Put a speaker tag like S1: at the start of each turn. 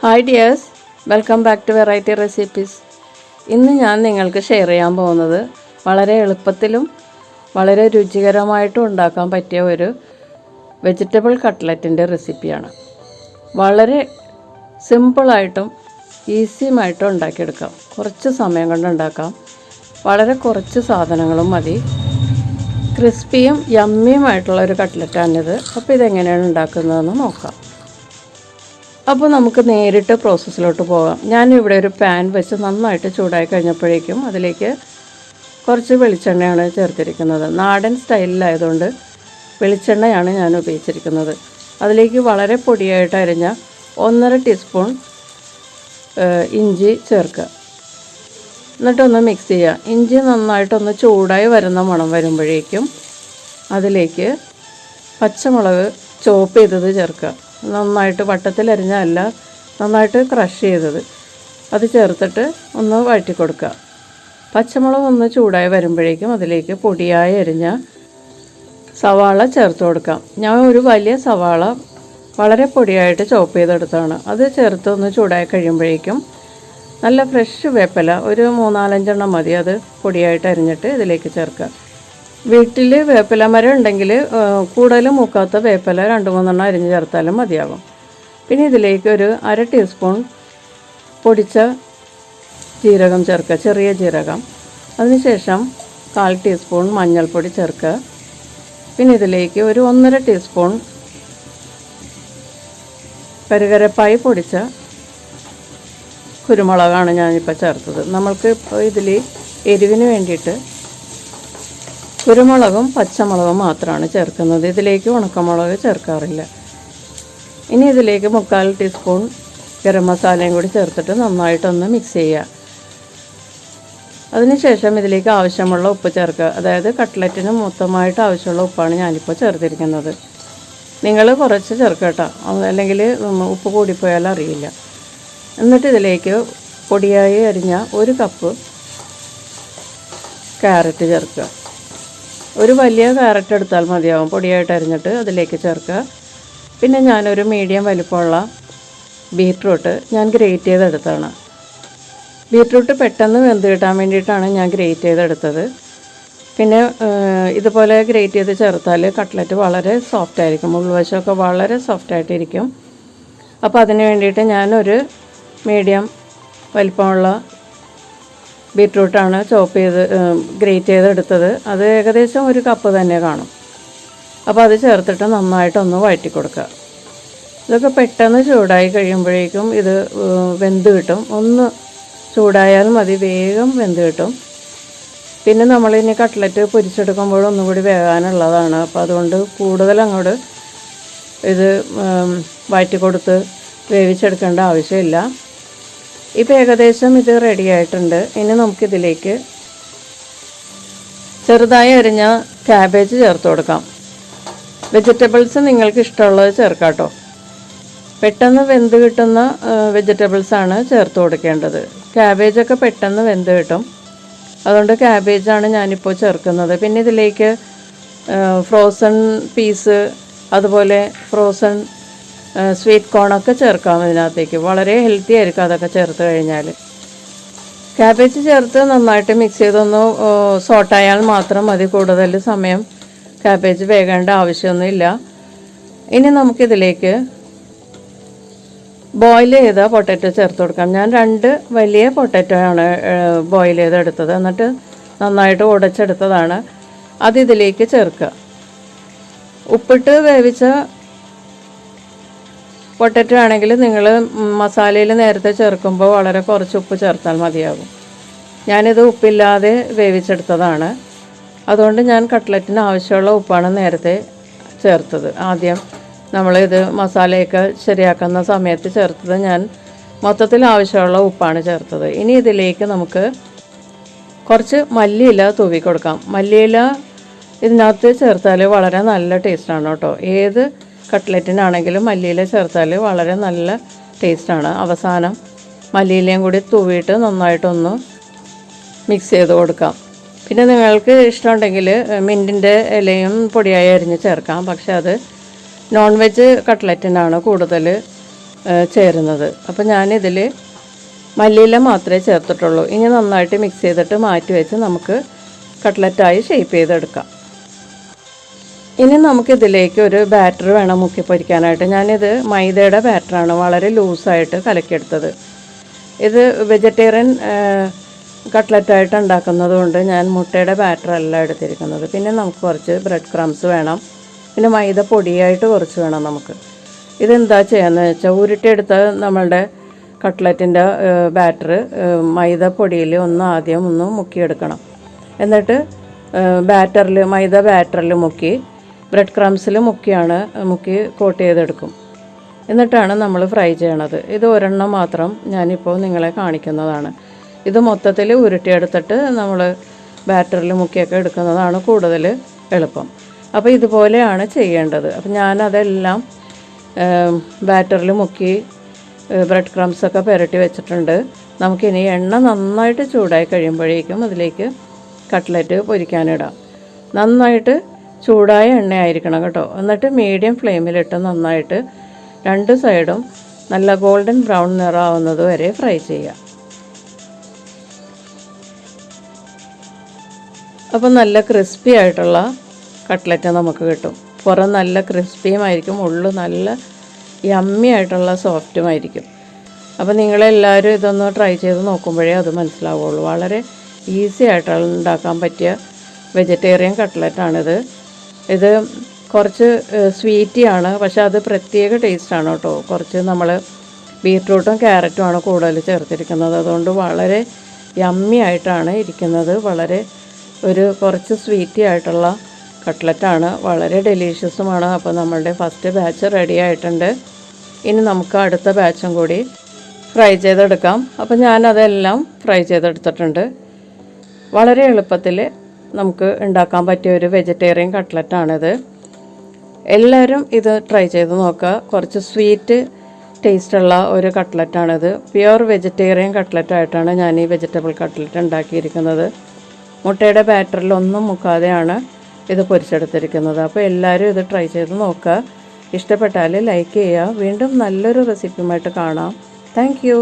S1: Hi dears, welcome back to variety recipes. ഇന്ന് ഞാൻ നിങ്ങൾക്ക് ഷെയർ ചെയ്യാൻ പോകുന്നത് വളരെ എളുപ്പത്തിലും വളരെ രുചികരമായിട്ടും ഉണ്ടാക്കാൻ പറ്റിയ ഒരു വെജിറ്റബിൾ കട്ട്ലറ്റിൻ്റെ റെസിപ്പിയാണ്. വളരെ സിമ്പിളായിട്ടും ഈസിയുമായിട്ടും ഉണ്ടാക്കിയെടുക്കാം. കുറച്ച് സമയം കൊണ്ട് ഉണ്ടാക്കാം. വളരെ കുറച്ച് സാധനങ്ങളും മതി. ക്രിസ്പിയും യമ്മിയുമായിട്ടുള്ള ഒരു കട്ട്ലറ്റാണിത്. അപ്പോൾ ഇതെങ്ങനെയാണ് ഉണ്ടാക്കുന്നതെന്ന് നോക്കാം. അപ്പോൾ നമുക്ക് നേരിട്ട് പ്രോസസ്സിലോട്ട് പോകാം. ഞാനിവിടെ ഒരു പാൻ വെച്ച് നന്നായിട്ട് ചൂടായി കഴിഞ്ഞപ്പോഴേക്കും അതിലേക്ക് കുറച്ച് വെളിച്ചെണ്ണയാണ് ചേർത്തിരിക്കുന്നത്. നാടൻ സ്റ്റൈലിലായതുകൊണ്ട് വെളിച്ചെണ്ണയാണ് ഞാൻ ഉപയോഗിച്ചിരിക്കുന്നത്. അതിലേക്ക് വളരെ പൊടിയായിട്ട് അരിഞ്ഞ 1.5 ടീസ്പൂൺ ഇഞ്ചി ചേർക്കുക. എന്നിട്ടൊന്ന് മിക്സ് ചെയ്യുക. ഇഞ്ചി നന്നായിട്ടൊന്ന് ചൂടായി വരുന്ന മണം വരുമ്പോഴേക്കും അതിലേക്ക് പച്ചമുളക് ചോപ്പ് ചെയ്തത് ചേർക്കുക. നന്നായിട്ട് വട്ടത്തിലരിഞ്ഞല്ല, നന്നായിട്ട് ക്രഷ് ചെയ്തത് അത് ചേർത്തിട്ട് ഒന്ന് വഴറ്റി കൊടുക്കുക. പച്ചമുളക് ഒന്ന് ചൂടായി വരുമ്പോഴേക്കും അതിലേക്ക് പൊടിയായി അരിഞ്ഞ സവാള ചേർത്ത് കൊടുക്കാം. ഞാൻ ഒരു വലിയ സവാള വളരെ പൊടിയായിട്ട് ചോപ്പ് ചെയ്തെടുത്താണ്. അത് ചേർത്ത് ഒന്ന് ചൂടായി കഴിയുമ്പോഴേക്കും നല്ല ഫ്രഷ് വേപ്പില ഒരു 3-4 മതി, അത് പൊടിയായിട്ട് അരിഞ്ഞിട്ട് ഇതിലേക്ക് ചേർക്കുക. വീട്ടിൽ വേപ്പില മരം ഉണ്ടെങ്കിൽ കൂടുതൽ മൂക്കാത്ത വേപ്പില 2-3 അരിഞ്ഞ് ചേർത്താലും മതിയാകും. പിന്നെ ഇതിലേക്ക് ഒരു 1/2 ടീസ്പൂൺ പൊടിച്ച ജീരകം ചേർക്കുക, ചെറിയ ജീരകം. അതിനുശേഷം 1/4 ടീസ്പൂൺ മഞ്ഞൾപ്പൊടി ചേർക്കുക. പിന്നെ ഇതിലേക്ക് ഒരു 1.5 ടീസ്പൂൺ കറുകരപ്പായി പൊടിച്ച കുരുമുളകാണ് ഞാനിപ്പോൾ ചേർത്തത്. നമ്മൾക്ക് ഇപ്പോൾ ഇതിൽ എരിവിന് വേണ്ടിയിട്ട് കുരുമുളകും പച്ചമുളകും മാത്രമാണ് ചേർക്കുന്നത്. ഇതിലേക്ക് ഉണക്കമുളക് ചേർക്കാറില്ല. ഇനി ഇതിലേക്ക് 3/4 ടീസ്പൂൺ ഗരം മസാലയും കൂടി ചേർത്തിട്ട് നന്നായിട്ടൊന്ന് മിക്സ് ചെയ്യുക. അതിനുശേഷം ഇതിലേക്ക് ആവശ്യമുള്ള ഉപ്പ് ചേർക്കുക. അതായത് കട്ട്ലറ്റിന് മൊത്തമായിട്ട് ആവശ്യമുള്ള ഉപ്പാണ് ഞാനിപ്പോൾ ചേർത്തിരിക്കുന്നത്. നിങ്ങൾ കുറച്ച് ചേർക്കട്ടോ, അല്ലെങ്കിൽ ഉപ്പ് കൂടിപ്പോയാൽ അറിയില്ല. എന്നിട്ട് ഇതിലേക്ക് പൊടിയായി അരിഞ്ഞ 1 കപ്പ് ക്യാരറ്റ് ചേർക്കുക. ഒരു വലിയ ക്യാരറ്റ് എടുത്താൽ മതിയാവും, പൊടിയായിട്ട് അരിഞ്ഞിട്ട് അതിലേക്ക് ചേർക്കുക. പിന്നെ ഞാനൊരു മീഡിയം വലിപ്പമുള്ള ബീറ്റ്റൂട്ട് ഞാൻ ഗ്രേറ്റ് ചെയ്തെടുത്താണ്. ബീറ്റ്റൂട്ട് പെട്ടെന്ന് വെന്ത് കിട്ടാൻ വേണ്ടിയിട്ടാണ് ഞാൻ ഗ്രേറ്റ് ചെയ്തെടുത്തത്. പിന്നെ ഇതുപോലെ ഗ്രേറ്റ് ചെയ്ത് ചേർത്താൽ കട്ട്ലറ്റ് വളരെ സോഫ്റ്റ് ആയിരിക്കും, ഉൾവശമൊക്കെ വളരെ സോഫ്റ്റായിട്ടിരിക്കും. അപ്പോൾ അതിന് വേണ്ടിയിട്ട് ഞാനൊരു മീഡിയം വലിപ്പമുള്ള ബീറ്റ്റൂട്ടാണ് ഗ്രേറ്റ് ചെയ്തെടുത്തത്. അത് ഏകദേശം 1 കപ്പ് തന്നെ കാണും. അപ്പോൾ അത് ചേർത്തിട്ട് നന്നായിട്ടൊന്ന് വഴറ്റി കൊടുക്കുക. ഇതൊക്കെ പെട്ടെന്ന് ചൂടായി കഴിയുമ്പോഴേക്കും ഇത് വെന്ത് കിട്ടും. ഒന്ന് ചൂടായാൽ മതി, വേഗം വെന്ത് കിട്ടും. പിന്നെ നമ്മളിനി കട്ട്ലറ്റ് പൊരിച്ചെടുക്കുമ്പോൾ ഒന്നുകൂടി വേകാനുള്ളതാണ്. അപ്പോൾ അതുകൊണ്ട് കൂടുതൽ അങ്ങോട്ട് ഇത് വഴറ്റി കൊടുത്ത് വേവിച്ചെടുക്കേണ്ട ആവശ്യമില്ല. ഇപ്പോൾ ഏകദേശം ഇത് റെഡി ആയിട്ടുണ്ട്. ഇനി നമുക്കിതിലേക്ക് ചെറുതായി അരിഞ്ഞ ക്യാബേജ് ചേർത്ത് കൊടുക്കാം. വെജിറ്റബിൾസ് നിങ്ങൾക്ക് ഇഷ്ടമുള്ളത് ചേർക്കാം കേട്ടോ. പെട്ടെന്ന് വെന്ത് കിട്ടുന്ന വെജിറ്റബിൾസാണ് ചേർത്ത് കൊടുക്കേണ്ടത്. ക്യാബേജൊക്കെ പെട്ടെന്ന് വെന്ത് കിട്ടും, അതുകൊണ്ട് ക്യാബേജാണ് ഞാനിപ്പോൾ ചേർക്കുന്നത്. പിന്നെ ഇതിലേക്ക് ഫ്രോസൺ പീസ്, അതുപോലെ ഫ്രോസൺ സ്വീറ്റ് കോണൊക്കെ ചേർക്കാം ഇതിനകത്തേക്ക്. വളരെ ഹെൽത്തി ആയിരിക്കും അതൊക്കെ ചേർത്ത് കഴിഞ്ഞാൽ. ക്യാബേജ് ചേർത്ത് നന്നായിട്ട് മിക്സ് ചെയ്തൊന്ന് സോട്ടായാൽ മാത്രം മതി. കൂടുതൽ സമയം ക്യാബേജ് വേകേണ്ട ആവശ്യമൊന്നുമില്ല. ഇനി നമുക്കിതിലേക്ക് ബോയിൽ ചെയ്ത പൊട്ടാറ്റോ ചേർത്ത് കൊടുക്കാം. ഞാൻ 2 വലിയ പൊട്ടാറ്റോ ആണ് ബോയിൽ ചെയ്തെടുത്തത്, എന്നിട്ട് നന്നായിട്ട് ഉടച്ചെടുത്തതാണ്. അതിതിലേക്ക് ചേർക്കുക. ഉപ്പിട്ട് വേവിച്ച പൊട്ടാറ്റോ ആണെങ്കിൽ നിങ്ങൾ മസാലയിൽ നേരത്തെ ചേർക്കുമ്പോൾ വളരെ കുറച്ച് ഉപ്പ് ചേർത്താൽ മതിയാകും. ഞാനിത് ഉപ്പില്ലാതെ വേവിച്ചെടുത്തതാണ്. അതുകൊണ്ട് ഞാൻ കട്ട്ലറ്റിന് ആവശ്യമുള്ള ഉപ്പാണ് നേരത്തെ ചേർത്തത്. ആദ്യം നമ്മളിത് മസാലയൊക്കെ ശരിയാക്കുന്ന സമയത്ത് ചേർത്തത് ഞാൻ മൊത്തത്തിൽ ആവശ്യമുള്ള ഉപ്പാണ് ചേർത്തത്. ഇനി ഇതിലേക്ക് നമുക്ക് കുറച്ച് മല്ലിയില തൂവി കൊടുക്കാം. മല്ലിയില ഇതിനകത്ത് ചേർത്താൽ വളരെ നല്ല ടേസ്റ്റാണ് കേട്ടോ. ഏത് കട്ട്ലറ്റിനാണെങ്കിലും മല്ലിയില ചേർത്താൽ വളരെ നല്ല ടേസ്റ്റാണ്. അവസാനം മല്ലിയിലയും കൂടി തൂവിയിട്ട് നന്നായിട്ടൊന്ന് മിക്സ് ചെയ്ത് കൊടുക്കാം. പിന്നെ നിങ്ങൾക്ക് ഇഷ്ടമുണ്ടെങ്കിൽ മിൻറ്റിൻ്റെ ഇലയും പൊടിയായി അരിഞ്ഞ് ചേർക്കാം. പക്ഷെ അത് നോൺ വെജ് കട്ട്ലറ്റിനാണ് കൂടുതൽ ചേരുന്നത്. അപ്പോൾ ഞാനിതിൽ മല്ലിയില മാത്രമേ ചേർത്തിട്ടുള്ളൂ. ഇനി നന്നായിട്ട് മിക്സ് ചെയ്തിട്ട് മാറ്റി വെച്ച് നമുക്ക് കട്ട്ലറ്റായി ഷേപ്പ് ചെയ്തെടുക്കാം. ഇനി നമുക്കിതിലേക്ക് ഒരു ബാറ്റർ വേണം മുക്കി പൊരിക്കാനായിട്ട്. ഞാനിത് മൈദയുടെ ബാറ്ററാണ്, വളരെ ലൂസായിട്ട് കലക്കിയെടുത്തത്. ഇത് വെജിറ്റേറിയൻ കട്ട്ലറ്റായിട്ട് ഉണ്ടാക്കുന്നത് കൊണ്ട് ഞാൻ മുട്ടയുടെ ബാറ്ററല്ല എടുത്തിരിക്കുന്നത്. പിന്നെ നമുക്ക് കുറച്ച് ബ്രെഡ് ക്രംസ് വേണം, പിന്നെ മൈദ പൊടിയായിട്ട് കുറച്ച് വേണം നമുക്ക്. ഇതെന്താ ചെയ്യാന്ന് വെച്ചാൽ, ഉരുട്ടിയെടുത്ത നമ്മളുടെ കട്ട്ലറ്റിൻ്റെ ബാറ്റർ മൈദപ്പൊടിയിൽ ആദ്യം ഒന്ന് മുക്കിയെടുക്കണം. എന്നിട്ട് മൈദ ബാറ്ററിൽ മുക്കി ബ്രെഡ് ക്രംസിൽ മുക്കി കോട്ട് ചെയ്തെടുക്കും. എന്നിട്ടാണ് നമ്മൾ ഫ്രൈ ചെയ്യണത്. ഇത് ഒരെണ്ണം മാത്രം ഞാനിപ്പോൾ നിങ്ങളെ കാണിക്കുന്നതാണ്. ഇത് മൊത്തത്തിൽ ഉരുട്ടിയെടുത്തിട്ട് നമ്മൾ ബാറ്ററിൽ മുക്കിയൊക്കെ എടുക്കുന്നതാണ് കൂടുതൽ എളുപ്പം. അപ്പോൾ ഇതുപോലെയാണ് ചെയ്യേണ്ടത്. അപ്പോൾ ഞാനതെല്ലാം ബാറ്ററിൽ മുക്കി ബ്രെഡ് ക്രംസൊക്കെ പുരട്ടി വെച്ചിട്ടുണ്ട്. നമുക്കിനി എണ്ണ നന്നായിട്ട് ചൂടായി കഴിയുമ്പോഴേക്കും അതിലേക്ക് കട്ട്ലറ്റ് പൊരിക്കാനിടാം. നന്നായിട്ട് ചൂടായ എണ്ണയായിരിക്കണം കേട്ടോ. എന്നിട്ട് മീഡിയം ഫ്ലെയിമിലിട്ട് നന്നായിട്ട് രണ്ട് സൈഡും നല്ല ഗോൾഡൻ ബ്രൗൺ നിറമാവുന്നത് വരെ ഫ്രൈ ചെയ്യുക. അപ്പോൾ നല്ല ക്രിസ്പി ആയിട്ടുള്ള കട്ട്ലറ്റ് നമുക്ക് കിട്ടും. പുറം നല്ല ക്രിസ്പിയുമായിരിക്കും, ഉള്ളു നല്ല യമ്മി ആയിട്ടുള്ള സോഫ്റ്റുമായിരിക്കും. അപ്പോൾ നിങ്ങളെല്ലാവരും ഇതൊന്ന് ട്രൈ ചെയ്ത് നോക്കുമ്പോഴേ അത് മനസ്സിലാവുള്ളൂ. വളരെ ഈസി ആയിട്ട് ഉണ്ടാക്കാൻ പറ്റിയ വെജിറ്റേറിയൻ കട്ട്ലറ്റാണിത്. ഇത് കുറച്ച് സ്വീറ്റിയാണ്, പക്ഷേ അത് പ്രത്യേക ടേസ്റ്റാണ് കേട്ടോ. കുറച്ച് നമ്മൾ ബീറ്റ്റൂട്ടും ക്യാരറ്റുമാണ് കൂടുതൽ ചേർത്തിരിക്കുന്നത്. അതുകൊണ്ട് വളരെ യമ്മി ആയിട്ടാണ് ഇരിക്കുന്നത്. വളരെ കുറച്ച് സ്വീറ്റി ആയിട്ടുള്ള കട്ട്ലറ്റാണ്, വളരെ ഡെലീഷ്യസുമാണ്. അപ്പോൾ നമ്മളുടെ ഫസ്റ്റ് ബാച്ച് റെഡി ആയിട്ടുണ്ട്. ഇനി നമുക്ക് അടുത്ത ബാച്ചും കൂടി ഫ്രൈ ചെയ്തെടുക്കാം. അപ്പോൾ ഞാനതെല്ലാം ഫ്രൈ ചെയ്തെടുത്തിട്ടുണ്ട്. വളരെ എളുപ്പത്തിൽ നമുക്ക് ഉണ്ടാക്കാൻ പറ്റിയ ഒരു വെജിറ്റേറിയൻ കട്ട്ലറ്റാണിത്. എല്ലാവരും ഇത് ട്രൈ ചെയ്ത് നോക്കുക. കുറച്ച് സ്വീറ്റ് ടേസ്റ്റുള്ള ഒരു കട്ട്ലറ്റാണിത്. പ്യുവർ വെജിറ്റേറിയൻ കട്ട്ലറ്റായിട്ടാണ് ഞാൻ ഈ വെജിറ്റബിൾ കട്ട്ലറ്റ് ഉണ്ടാക്കിയിരിക്കുന്നത്. മുട്ടയുടെ ബാറ്ററിൽ ഒന്നും മുക്കാതെയാണ് ഇത് പൊരിച്ചെടുത്തിരിക്കുന്നത്. അപ്പോൾ എല്ലാവരും ഇത് ട്രൈ ചെയ്ത് നോക്കുക. ഇഷ്ടപ്പെട്ടാൽ ലൈക്ക് ചെയ്യുക. വീണ്ടും നല്ലൊരു റെസിപ്പിയുമായിട്ട് കാണാം. Thank you.